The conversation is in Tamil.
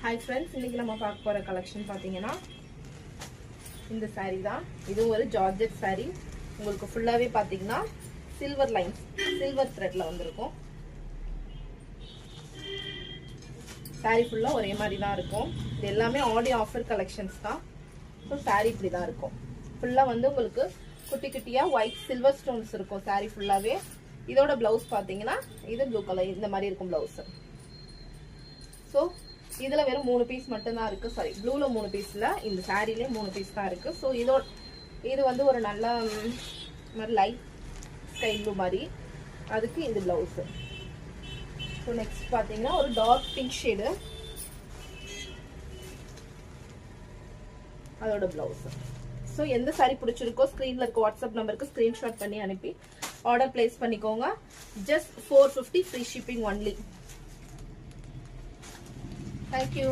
Hi friends, இன்னைக்கு நம்ம பார்க்க போற கலெக்ஷன் பாத்தீங்கன்னா இந்த saree தான். இது ஒரு ஜார்ஜெட் saree. உங்களுக்கு ஃபுல்லாவே பாத்தீங்கன்னா சில்வர் லைன்ஸ், சில்வர் த்ரெட்ல வந்திருக்கும். saree ஃபுல்லா ஒரே மாதிரி தான் இருக்கும். இது எல்லாமே ஆடி ஆஃபர் கலெக்ஷன்ஸ் தான். சோ saree இப்படி தான் இருக்கும். ஃபுல்லா வந்து உங்களுக்கு குட்டி குட்டியா ஒயிட் சில்வர் ஸ்டோன்ஸ் இருக்கும் saree ஃபுல்லாவே. இதோட ப்ளவுஸ் பாத்தீங்கன்னா இது ப்ளூ கலர் இந்த மாதிரி இருக்கும் ப்ளவுஸ். சோ இதுல வெறும் 3 பீஸ் மட்டும் தான் இருக்கு. சாரி, ப்ளூல 3 பீஸ்ல இந்த சாரிலே 3 பீஸ் தான் இருக்கு. சோ இது வந்து ஒரு நல்ல மாதிரி லைட் ஸ்கை ப்ளூ மாதிரி. அதுக்கு இந்த ப்ளவுஸ். சோ நெக்ஸ்ட் பாத்தீங்கன்னா ஒரு டார்க் பிங்க் ஷேடு. அதோட ப்ளவுஸ். சோ எந்த சாரி பிடிச்சிருக்கோ ஸ்கிரீன்ல இருக்க வாட்ஸ்அப் நம்பருக்கு ஸ்கிரீன்ஷாட் பண்ணி அனுப்பி ஆர்டர் பிளேஸ் பண்ணிக்கோங்க. Just 450 free shipping only. Thank you.